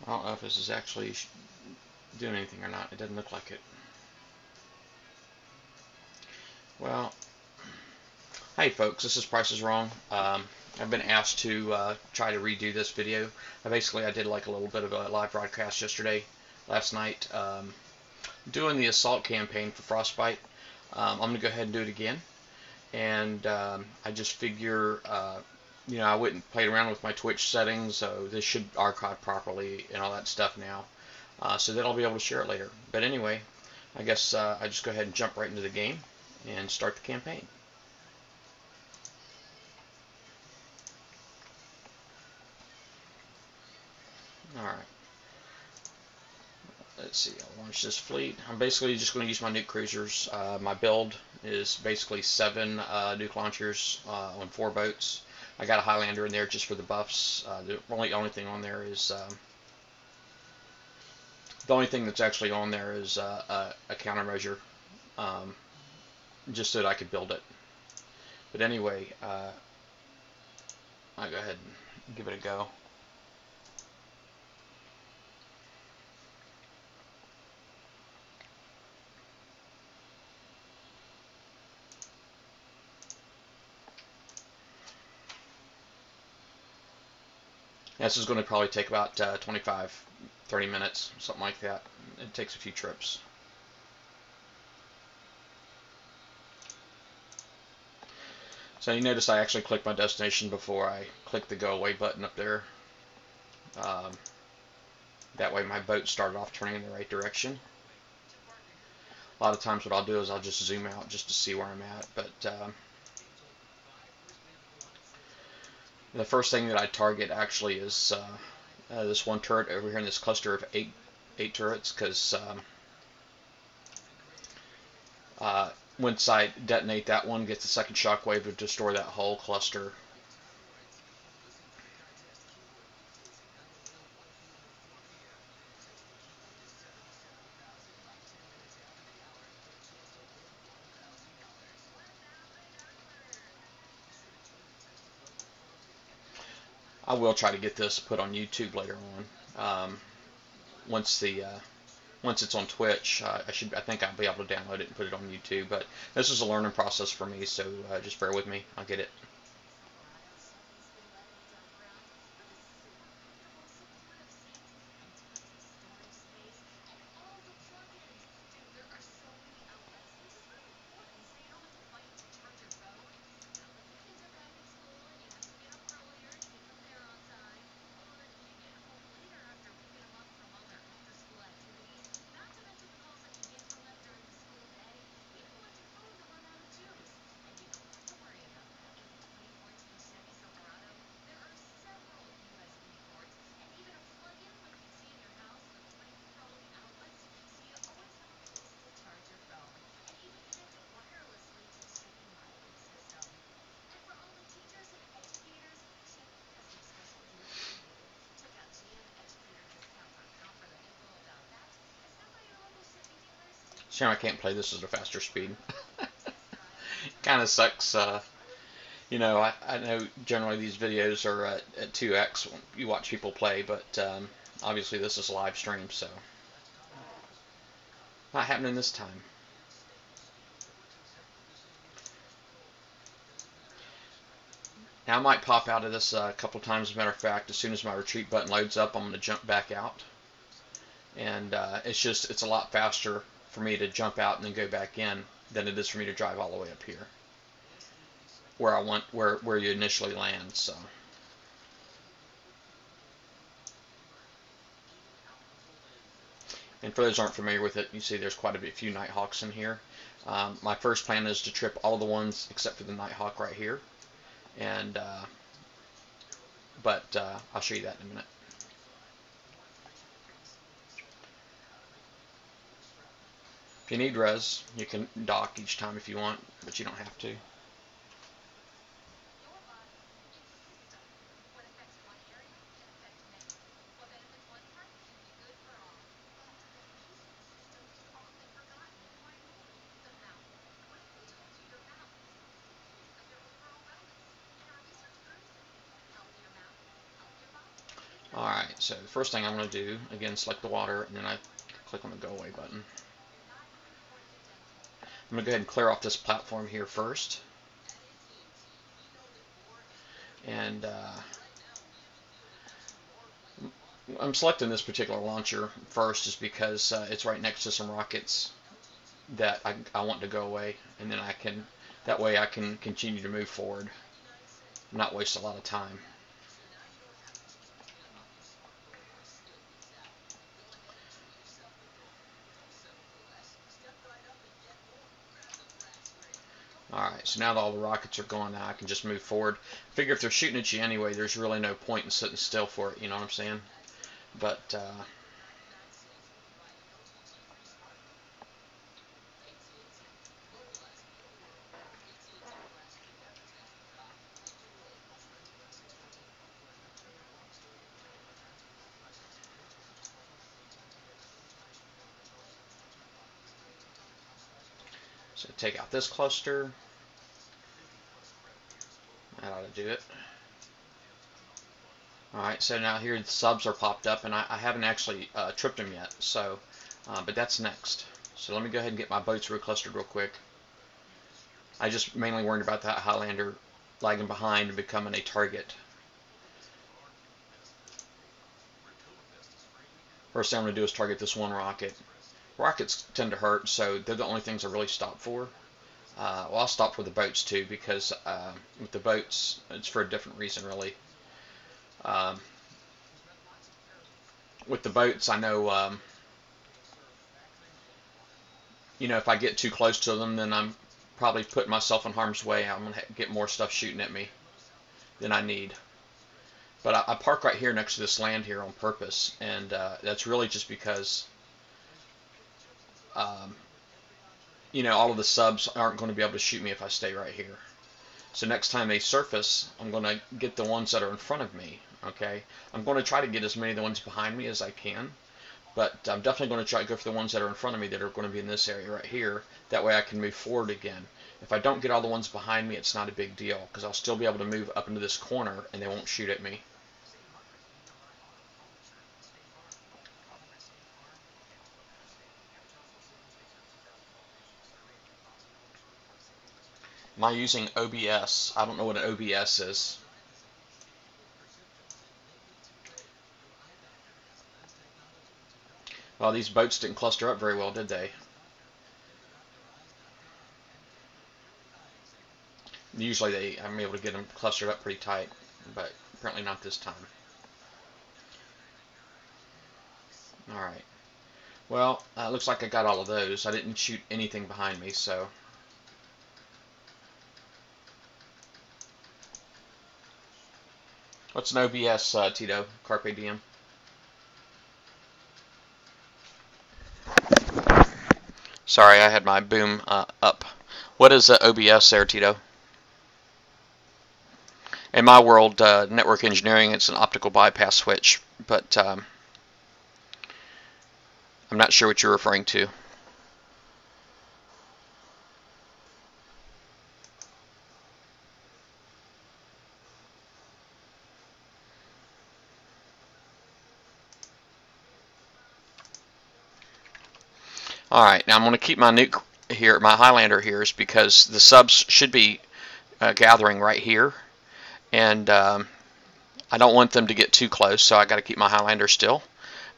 I don't know if this is actually doing anything or not. It doesn't look like it. Well, hey folks, this is Price is Wrong. I've been asked to try to redo this video. I did like a little bit of a live broadcast last night, doing the assault campaign for Frostbite. I'm going to go ahead and do it again. And I just figure, I went and played around with my Twitch settings, so this should archive properly and all that stuff now. So that I'll be able to share it later. But anyway, I guess I just go ahead and jump right into the game and start the campaign. Alright, let's see, I'll launch this fleet. I'm basically just going to use my nuke cruisers. My build is basically 7 nuke launchers on 4 boats. I got a Highlander in there just for the buffs. The only thing on there is the only thing that's actually on there is a countermeasure, just so that I could build it. But anyway, I'll go ahead and give it a go. This is going to probably take about 25-30 minutes, something like that. It takes a few trips. So you notice I actually clicked my destination before I clicked the go away button up there. That way my boat started off turning in the right direction. A lot of times what I'll do is I'll just zoom out just to see where I'm at. But the first thing that I target actually is this one turret over here in this cluster of eight turrets, because once I detonate that one, get the second shockwave to destroy that whole cluster. I will try to get this put on YouTube later on. Once it's on Twitch, I think I'll be able to download it and put it on YouTube. But this is a learning process for me, so just bear with me. I'll get it. Shame I can't play this at a faster speed. Kind of sucks. I know generally these videos are at 2x when you watch people play, but obviously this is a live stream, so not happening this time. Now I might pop out of this a couple times. As a matter of fact, as soon as my retreat button loads up, I'm going to jump back out, and it's a lot faster for me to jump out and then go back in than it is for me to drive all the way up here where you initially land. So and for those who aren't familiar with it, you see there's quite a few Nighthawks in here. My first plan is to trip all the ones except for the Nighthawk right here, and but I'll show you that in a minute. If you need res, you can dock each time if you want, but you don't have to. Alright, So the first thing I'm going to do, again, select the water, and then I click on the go away button. I'm going to go ahead and clear off this platform here first. And I'm selecting this particular launcher first just because it's right next to some rockets that I want to go away, and then that way I can continue to move forward, not waste a lot of time. Alright, so now that all the rockets are gone, now I can just move forward. Figure if they're shooting at you anyway, there's really no point in sitting still for it, you know what I'm saying? But, so take out this cluster. That ought to do it. Alright, so now here the subs are popped up, and I haven't actually tripped them yet, so, but that's next. So let me go ahead and get my boats reclustered real quick. I just mainly worried about that Highlander lagging behind and becoming a target. First thing I'm going to do is target this one rocket. Rockets tend to hurt, so they're the only things I really stop for. Well, I'll stop for the boats too, because with the boats, it's for a different reason, really. With the boats, I know, you know, if I get too close to them, then I'm probably putting myself in harm's way. I'm going to get more stuff shooting at me than I need. But I park right here next to this land here on purpose, and that's really just because, you know, all of the subs aren't going to be able to shoot me if I stay right here. So next time they surface, I'm going to get the ones that are in front of me, okay? I'm going to try to get as many of the ones behind me as I can, but I'm definitely going to try to go for the ones that are in front of me that are going to be in this area right here. That way I can move forward again. If I don't get all the ones behind me, it's not a big deal, because I'll still be able to move up into this corner and they won't shoot at me. Am I using OBS? I don't know what an OBS is. Well, these boats didn't cluster up very well, did they? Usually I'm able to get them clustered up pretty tight, but apparently not this time. Alright. Well, looks like I got all of those. I didn't shoot anything behind me, so... What's an OBS, Tito? Carpe diem? Sorry, I had my boom up. What is OBS there, Tito? In my world, network engineering, it's an optical bypass switch, but I'm not sure what you're referring to. Alright, now I'm going to keep my nuke here, my Highlander here, is because the subs should be gathering right here, and I don't want them to get too close, so I got to keep my Highlander still.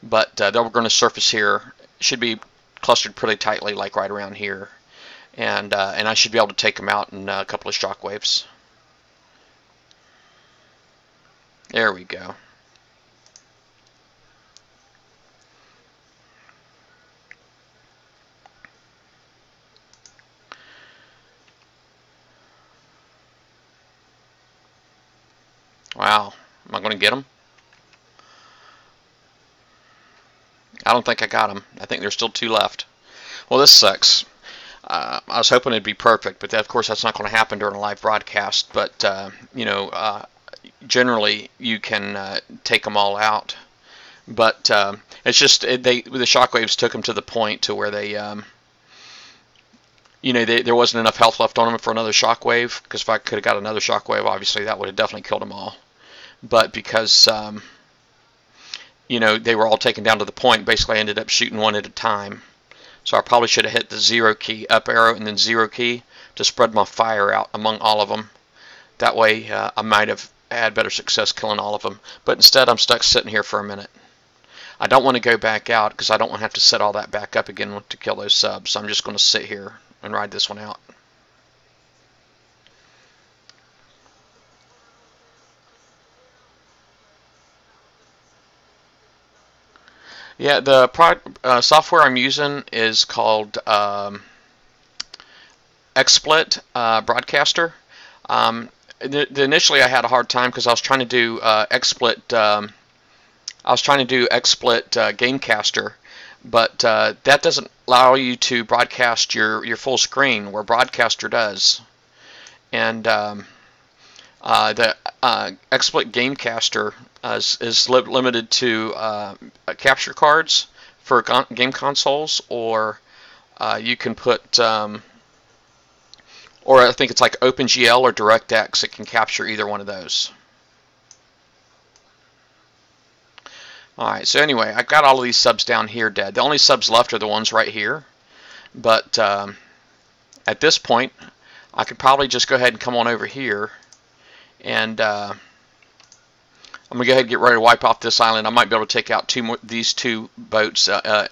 But they're going to surface here. Should be clustered pretty tightly, like right around here, and I should be able to take them out in a couple of shockwaves. There we go. Wow, am I going to get them? I don't think I got them. I think there's still 2 left. Well, this sucks. I was hoping it'd be perfect, but of course that's not going to happen during a live broadcast. But you know, generally you can take them all out. But it's just the shockwaves took them to the point to where they, you know, there wasn't enough health left on them for another shockwave. Because if I could have got another shockwave, obviously that would have definitely killed them all. But because you know, they were all taken down to the point. Basically, I ended up shooting one at a time. So I probably should have hit the 0 key, up arrow, and then 0 key to spread my fire out among all of them. That way, I might have had better success killing all of them. But instead, I'm stuck sitting here for a minute. I don't want to go back out because I don't want to have to set all that back up again to kill those subs. So I'm just going to sit here and ride this one out. Yeah, the software I'm using is called XSplit Broadcaster. Initially, I had a hard time because I was trying to do XSplit. I was trying to do XSplit Gamecaster, but that doesn't allow you to broadcast your full screen where Broadcaster does. And the XSplit Gamecaster is limited to capture cards for game consoles, or you can put, or I think it's like OpenGL or DirectX. It can capture either one of those. Alright, so anyway, I've got all of these subs down here dead. The only subs left are the ones right here. But at this point, I could probably just go ahead and come on over here. And I'm going to go ahead and get ready to wipe off this island. I might be able to take out these two boats,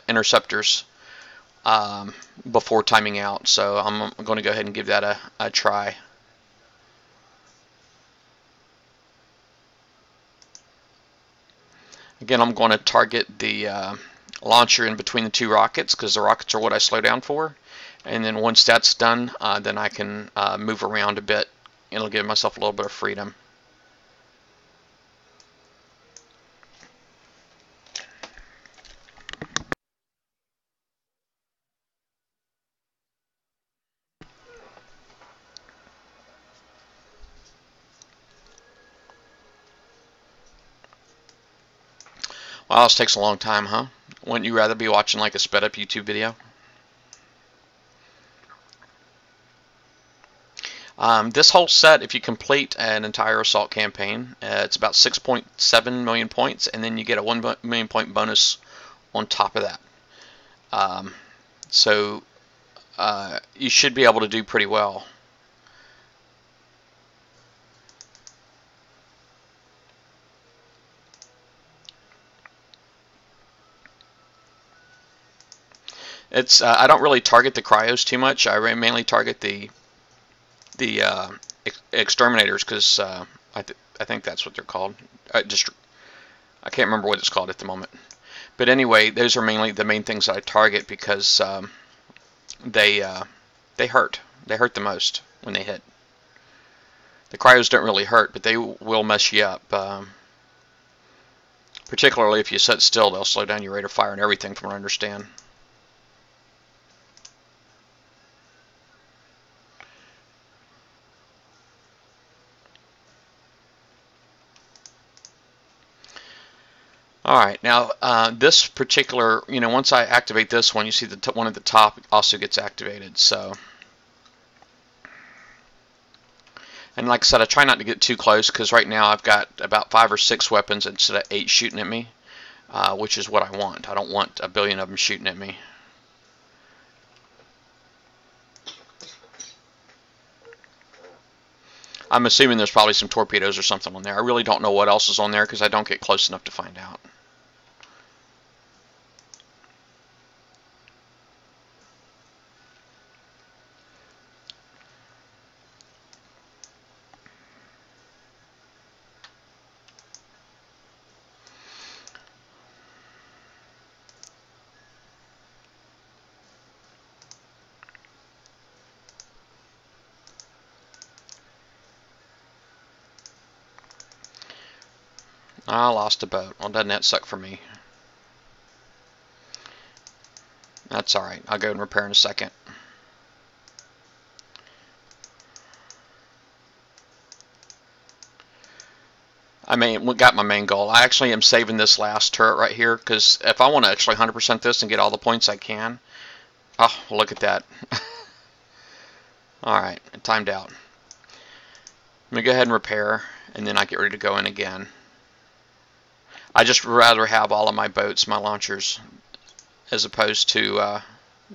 interceptors, before timing out. So I'm going to go ahead and give that a try. Again, I'm going to target the launcher in between the two rockets because the rockets are what I slow down for. And then once that's done, then I can move around a bit. It'll give myself a little bit of freedom. Wow, this takes a long time, huh? Wouldn't you rather be watching like a sped up YouTube video? This whole set, if you complete an entire assault campaign, it's about 6.7 million points, and then you get a 1 million point bonus on top of that. So you should be able to do pretty well. It's I don't really target the cryos too much. I mainly target the exterminators because I think that's what they're called. I can't remember what it's called at the moment. But anyway, those are mainly the main things that I target because they hurt. They hurt the most when they hit. The cryos don't really hurt, but they will mess you up. Particularly if you sit still, they'll slow down your rate of fire and everything, from what I understand. Alright, now this particular, once I activate this one, you see the one at the top also gets activated. So, and like I said, I try not to get too close because right now I've got about 5 or 6 weapons instead of 8 shooting at me, which is what I want. I don't want a billion of them shooting at me. I'm assuming there's probably some torpedoes or something on there. I really don't know what else is on there because I don't get close enough to find out. I lost a boat. Well, doesn't that suck for me? That's alright. I'll go and repair in a second. Got my main goal. I actually am saving this last turret right here because if I want to actually 100% this and get all the points I can. Oh, look at that. Alright, it timed out. I'm going to go ahead and repair, and then I get ready to go in again. I just rather have all of my boats, my launchers, as opposed to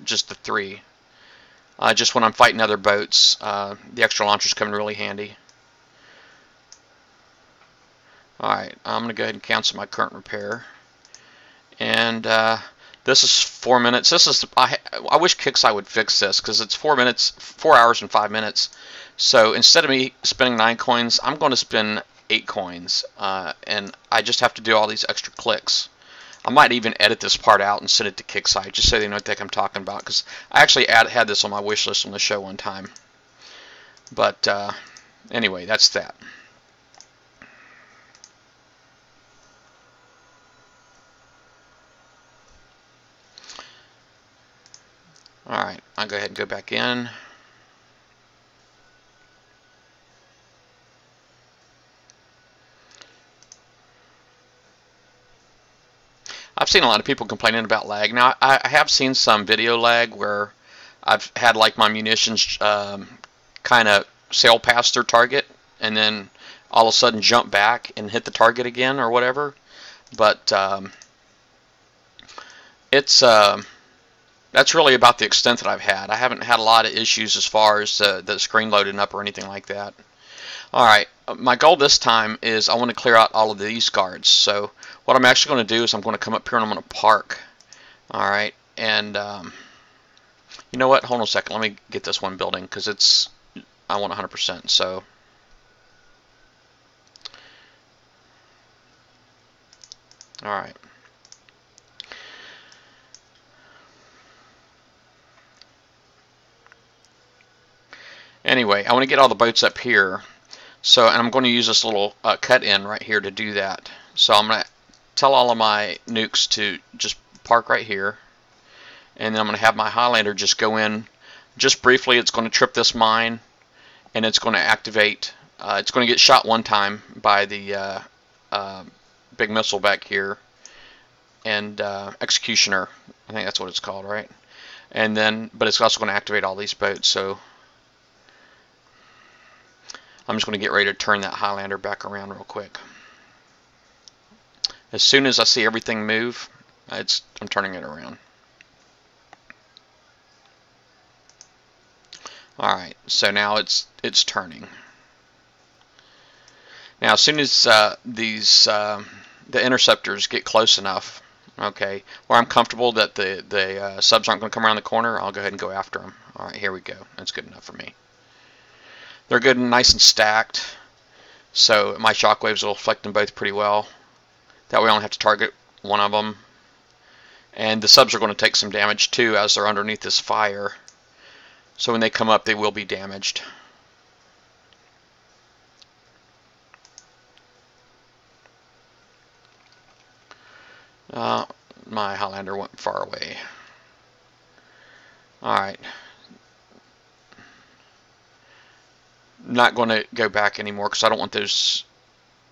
just the 3. Just when I'm fighting other boats, the extra launchers come in really handy. Alright, I'm going to go ahead and cancel my current repair. And this is 4 minutes. This is I wish PRICEI would fix this, because it's 4 hours and 5 minutes. So instead of me spending 9 coins, I'm going to spend 8 coins. And I just have to do all these extra clicks. I might even edit this part out and send it to PRICEI just so they know what the heck I'm talking about, because I actually had this on my wish list on the show one time. But anyway, that's that. Alright, I'll go ahead and go back in. I've seen a lot of people complaining about lag. Now, I have seen some video lag where I've had like my munitions kind of sail past their target and then all of a sudden jump back and hit the target again or whatever. But that's really about the extent that I've had. I haven't had a lot of issues as far as the screen loading up or anything like that. Alright, my goal this time is I want to clear out all of these guards. So what I'm actually going to do is I'm going to come up here and I'm going to park. Alright, and you know what? Hold on a second. Let me get this one building, because I want 100%. So alright. Anyway, I want to get all the boats up here. So, and I'm going to use this little cut in right here to do that. So I'm going to tell all of my nukes to just park right here. And then I'm going to have my Highlander just go in just briefly. It's going to trip this mine, and it's going to activate. It's going to get shot one time by the big missile back here, and Executioner. I think that's what it's called, right? And then, but it's also going to activate all these boats. So I'm just going to get ready to turn that Highlander back around real quick. As soon as I see everything move, I'm turning it around. Alright, so now it's turning. Now as soon as the interceptors get close enough, okay, where I'm comfortable that the subs aren't going to come around the corner, I'll go ahead and go after them. Alright, here we go. That's good enough for me. They're good and nice and stacked, so my shockwaves will affect them both pretty well. That way I only have to target one of them. And the subs are going to take some damage too, as they're underneath this fire. So when they come up, they will be damaged. My Highlander went far away. Alright. I'm not going to go back anymore because I don't want those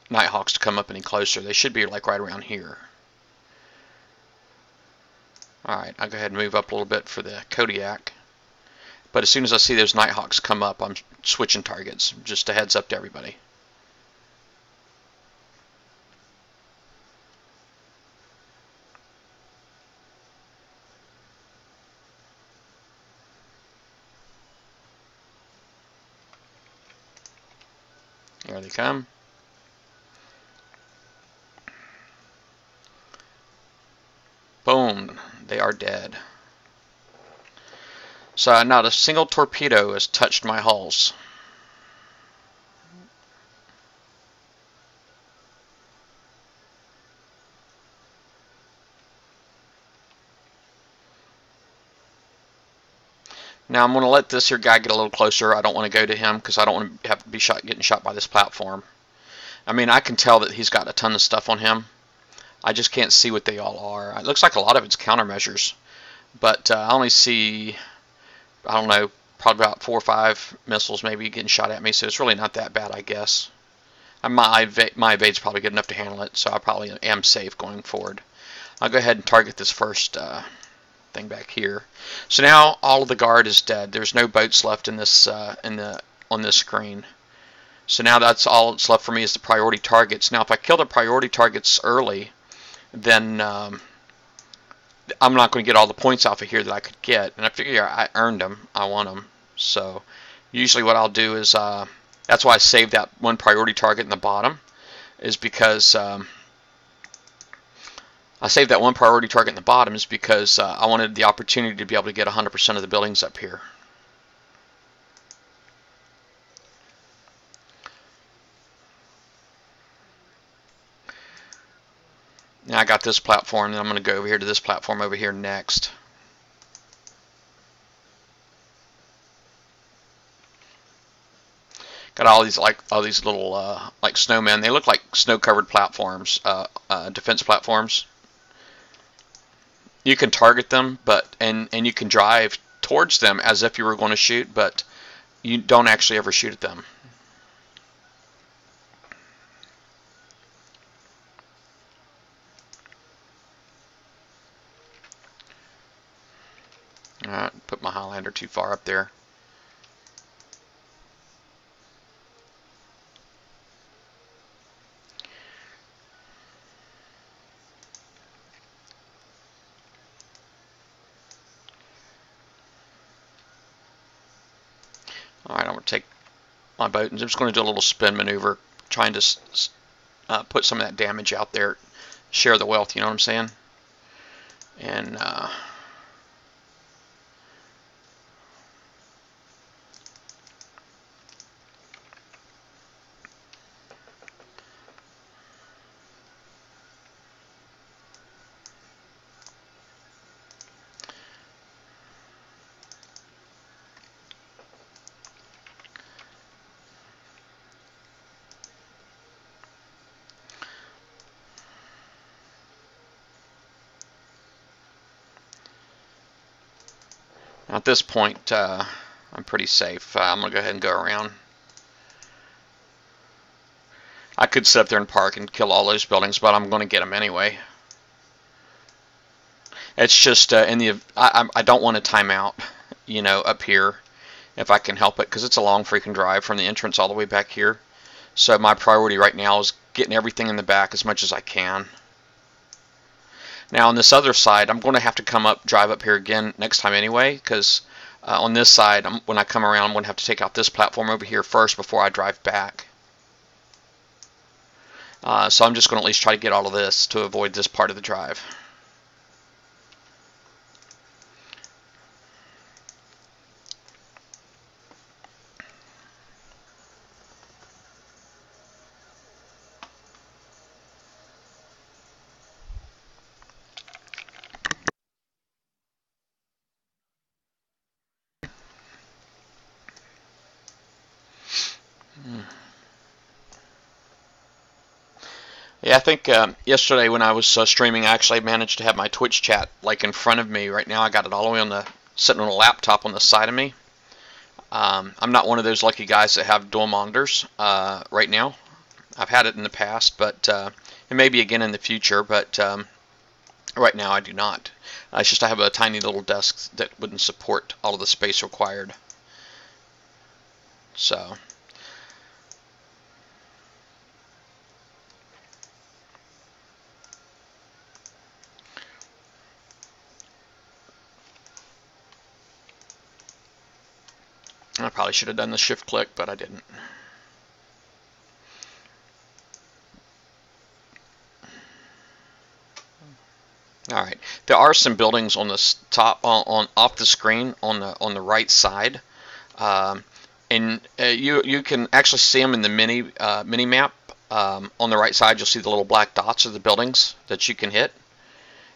Nighthawks to come up any closer. They should be like right around here. Alright, I'll go ahead and move up a little bit for the Kodiak. But as soon as I see those Nighthawks come up, I'm switching targets. Just a heads up to everybody. Here they come. Boom, they are dead. So not a single torpedo has touched my hulls. Now I'm going to let this here guy get a little closer. I don't want to go to him because I don't want to have to be getting shot by this platform. I mean, I can tell that he's got a ton of stuff on him. I just can't see what they all are. It looks like a lot of it's countermeasures, but I only see, I don't know, probably about 4 or 5 missiles maybe getting shot at me, so it's really not that bad, I guess. My evade's probably good enough to handle it, so I probably am safe going forward. I'll go ahead and target this first thing back here. So now all of the guard is dead. There's no boats left in this on this screen. So now that's all that's left for me is the priority targets. Now if I kill the priority targets early, then I'm not going to get all the points off of here that I could get. And I figure I earned them. I want them. So usually what I'll do is, that's why I saved that one priority target in the bottom, is because I saved that one priority target in the bottom is because I wanted the opportunity to be able to get 100% of the buildings up here. Now I got this platform, and I'm going to go over here to this platform over here next. Got all these little like snowmen. They look like snow-covered platforms, defense platforms. You can target them, and you can drive towards them as if you were going to shoot, but you don't actually ever shoot at them. Alright, put my Highlander too far up there. Alright, I'm going to take my boat and I'm just going to do a little spin maneuver, trying to put some of that damage out there, share the wealth, you know what I'm saying? And at this point, I'm pretty safe. I'm going to go ahead and go around. I could sit up there and park and kill all those buildings, but I'm going to get them anyway. It's just I don't want to time out, you know, up here if I can help it, because it's a long freaking drive from the entrance all the way back here. So my priority right now is getting everything in the back as much as I can. Now on this other side, I'm going to have to drive up here again next time anyway, because on this side, when I come around, I'm going to have to take out this platform over here first before I drive back. So I'm just going to at least try to get all of this to avoid this part of the drive. Yeah, I think yesterday when I was streaming, I actually managed to have my Twitch chat like in front of me. Right now, I got it all the way sitting on a laptop on the side of me. I'm not one of those lucky guys that have dual monitors right now. I've had it in the past, but it may be again in the future. But right now, I do not. It's just I have a tiny little desk that wouldn't support all of the space required. So. I probably should have done the shift click, but I didn't. All right, there are some buildings on the top, off the screen on the right side, and you can actually see them in the mini map. On the right side, you'll see the little black dots of the buildings that you can hit.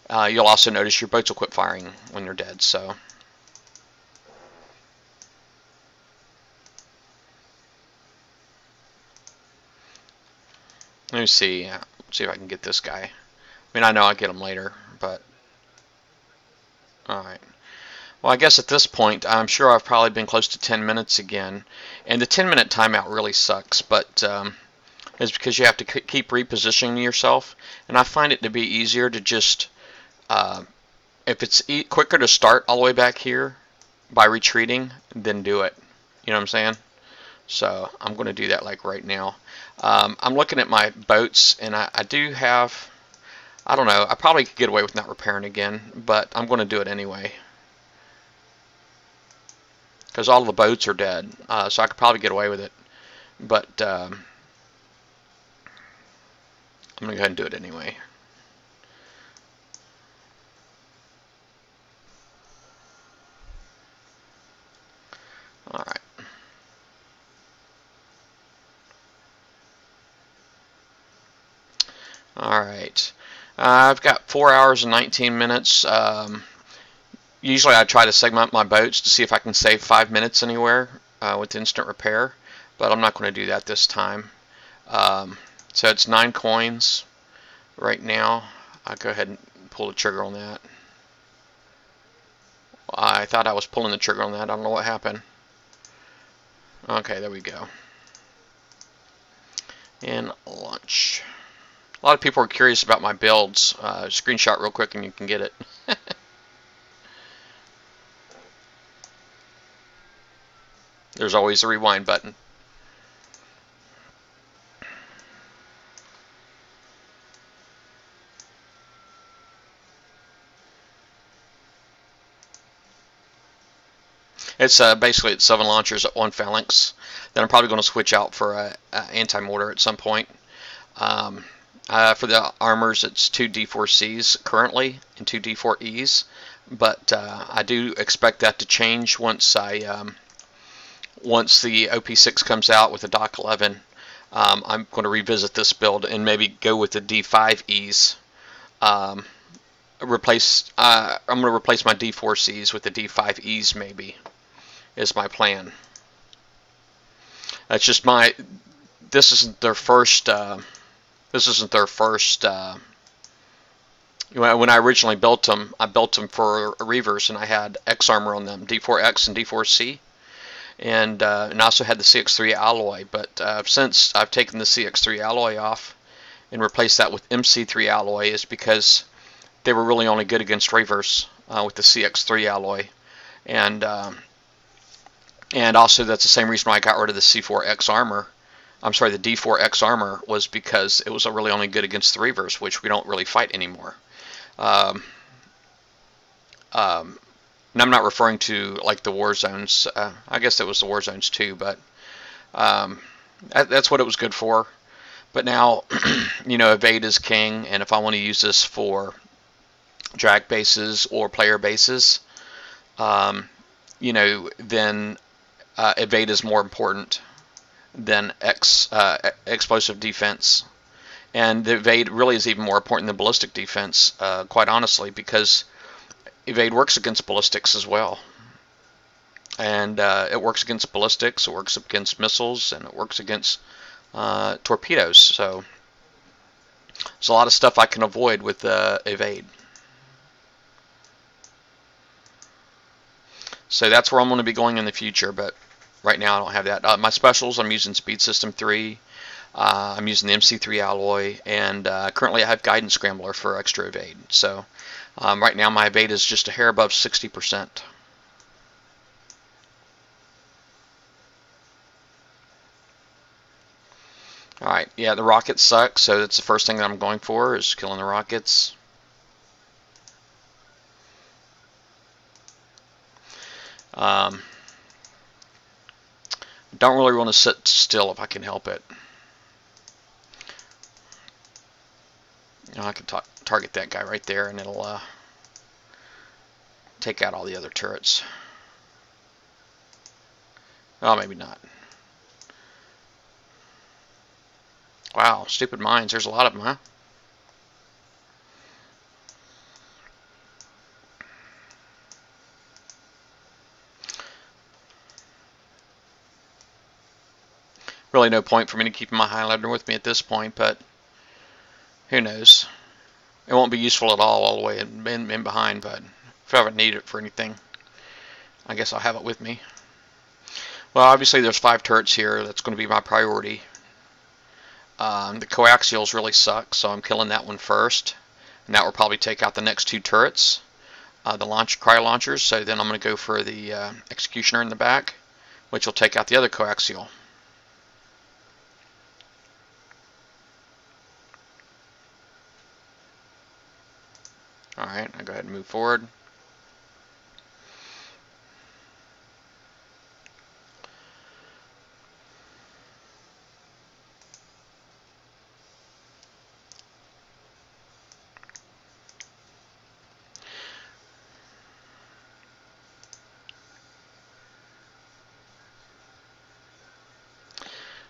You'll also notice your boats will quit firing when you're dead. So. Let me see if I can get this guy. I mean, I know I'll get him later, but... Alright. Well, I guess at this point, I'm sure I've probably been close to 10 minutes again. And the 10-minute timeout really sucks, but it's because you have to keep repositioning yourself. And I find it to be easier to just... if it's quicker to start all the way back here by retreating, then do it. You know what I'm saying? So I'm going to do that like right now. I'm looking at my boats, and I do have I don't know. I probably could get away with not repairing again, but I'm going to do it anyway. Because all the boats are dead, so I could probably get away with it. But I'm going to go ahead and do it anyway. Alright. Alright. I've got 4 hours and 19 minutes. Usually I try to segment my boats to see if I can save 5 minutes anywhere with instant repair, but I'm not going to do that this time. So it's 9 coins right now. I'll go ahead and pull the trigger on that. I thought I was pulling the trigger on that. I don't know what happened. Okay, there we go. And launch. A lot of people are curious about my builds. Screenshot real quick and you can get it. There's always a rewind button. It's basically it's 7 launchers at 1 phalanx. Then I'm probably going to switch out for a anti-mortar at some point. For the armors, it's 2 D4Cs currently and 2 D4Es, but I do expect that to change once once the OP6 comes out with the Dock 11. I'm going to revisit this build and maybe go with the D5Es. I'm going to replace my D4Cs with the D5Es maybe, is my plan. That's just my. This isn't their first. This isn't their first. When I originally built them, I built them for Reavers, and I had X armor on them, D4X and D4C, and also had the CX3 alloy. But since I've taken the CX3 alloy off and replaced that with MC3 alloy, is because they were really only good against Reavers with the CX3 alloy, and also that's the same reason why I got rid of the C4X armor. I'm sorry, the D4X armor was because it was really only good against the Reavers, which we don't really fight anymore. And I'm not referring to like the war zones. I guess it was the war zones too, but that's what it was good for. But now, you know, evade is king, and if I want to use this for drag bases or player bases, you know, then evade is more important than explosive defense, and the evade really is even more important than ballistic defense, quite honestly, because evade works against ballistics as well, and it works against ballistics, it works against missiles, and it works against torpedoes. So there's a lot of stuff I can avoid with evade. So that's where I'm going to be going in the future, but right now I don't have that. My specials, I'm using Speed System 3, I'm using the MC3 alloy, and currently I have Guidance Scrambler for extra evade. So right now my evade is just a hair above 60%. Alright, yeah, the rockets suck, so that's the first thing that I'm going for, is killing the rockets. Don't really want to sit still if I can help it. You know, I can target that guy right there, and it'll take out all the other turrets. Oh, maybe not. Wow, stupid mines. There's a lot of them, huh? Really no point for me to keep my Highlander with me at this point, but who knows. It won't be useful at all the way in behind, but if I ever need it for anything, I guess I'll have it with me. Well, obviously there's 5 turrets here. That's going to be my priority. The coaxials really suck, so I'm killing that one first, and that will probably take out the next 2 turrets, the cryo launchers. So then I'm going to go for the executioner in the back, which will take out the other coaxial. I go ahead and move forward.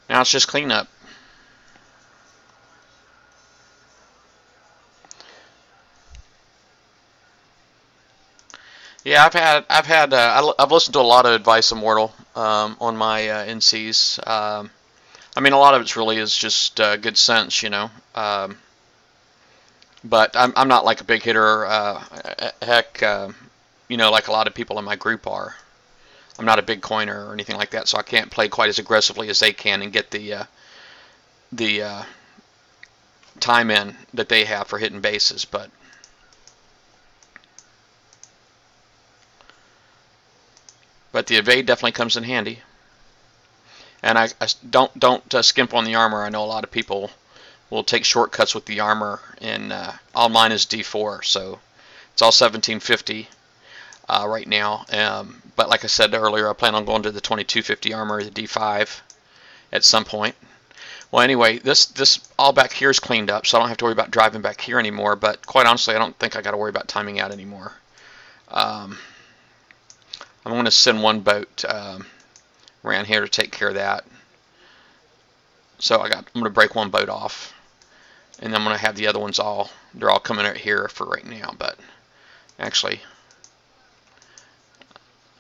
Now it's just cleanup. Yeah, I've listened to a lot of advice, Immortal, on my NCs. I mean, a lot of it really is just good sense, you know. But I'm not like a big hitter. Heck, you know, like a lot of people in my group are. I'm not a big coiner or anything like that, so I can't play quite as aggressively as they can and get the time in that they have for hitting bases. But the evade definitely comes in handy. And I don't skimp on the armor. I know a lot of people will take shortcuts with the armor, and all mine is D4, so it's all 1750 right now. But like I said earlier, I plan on going to the 2250 armor, the D5, at some point. Well, anyway, this all back here is cleaned up, so I don't have to worry about driving back here anymore. But quite honestly, I don't think I got to worry about timing out anymore. I'm going to send one boat around here to take care of that. So I'm going to break one boat off, and then I'm going to have the other ones they're all coming out here for right now. But actually,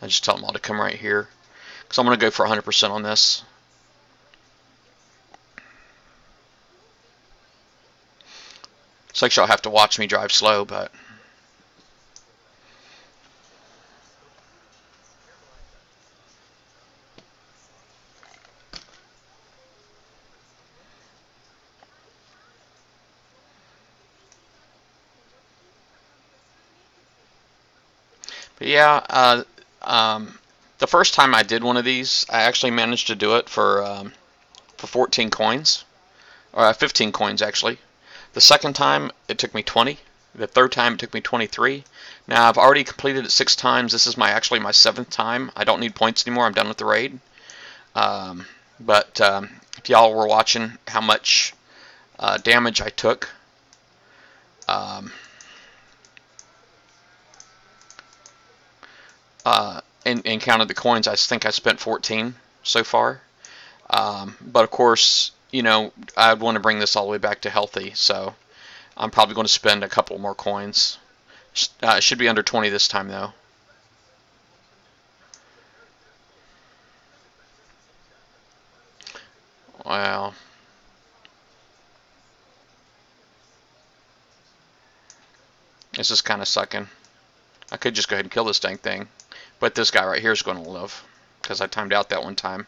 I just tell them all to come right here, because I'm going to go for 100% on this. It's like y'all have to watch me drive slow, but yeah, the first time I did one of these, I actually managed to do it for 14 coins, or 15 coins actually. The second time it took me 20. The third time it took me 23. Now I've already completed it 6 times. This is actually my 7th time. I don't need points anymore. I'm done with the raid. But if y'all were watching how much damage I took, and counted the coins, I think I spent 14 so far. But of course, you know, I'd want to bring this all the way back to healthy, so I'm probably going to spend a couple more coins. It should be under 20 this time, though. Well, this is kind of sucking. I could just go ahead and kill this dang thing, but this guy right here is going to live, because I timed out that one time.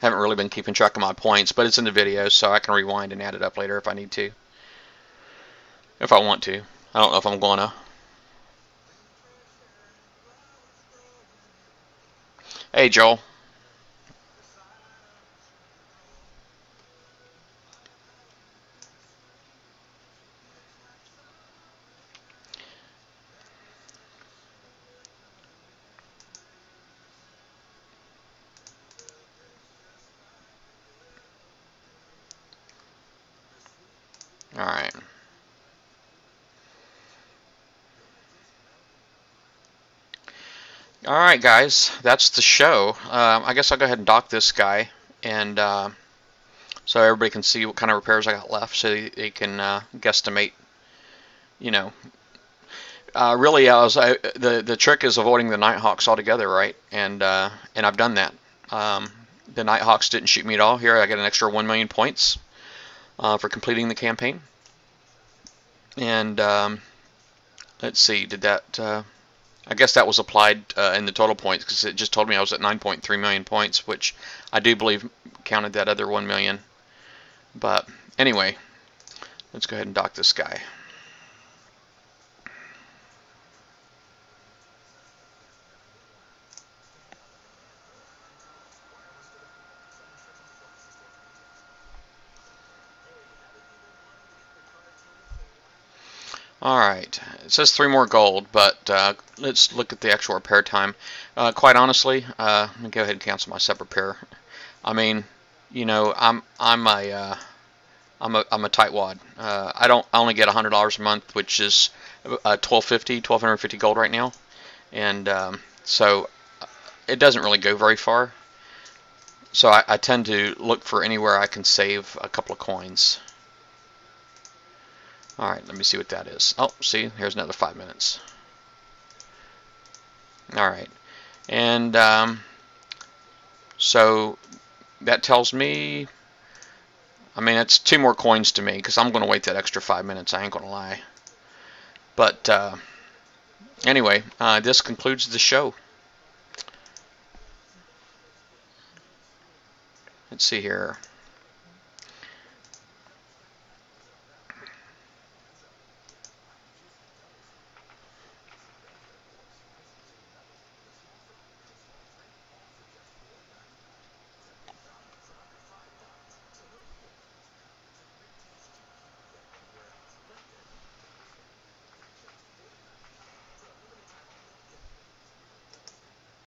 Haven't really been keeping track of my points, but it's in the video, so I can rewind and add it up later if I need to. If I want to. I don't know if I'm gonna. Hey, Joel. Alright. Alright, guys. That's the show. I guess I'll go ahead and dock this guy, and so everybody can see what kind of repairs I got left, so they can guesstimate, you know. Really, the trick is avoiding the Nighthawks altogether, right? And I've done that. The Nighthawks didn't shoot me at all. Here, I get an extra 1 million points for completing the campaign. And let's see, did that? I guess that was applied in the total points, because it just told me I was at 9.3 million points, which I do believe counted that other 1 million. But anyway, let's go ahead and dock this guy. Alright, it says 3 more gold, but let's look at the actual repair time. Quite honestly, let me go ahead and cancel my sub repair. I mean, you know, I'm a tightwad. I only get $100 a month, which is $1,250 gold right now, and so it doesn't really go very far. So I tend to look for anywhere I can save a couple of coins. Alright, let me see what that is. Oh, see, here's another 5 minutes. Alright, and so that tells me, I mean, it's 2 more coins to me, because I'm going to wait that extra 5 minutes, I ain't going to lie. But anyway, this concludes the show. Let's see here.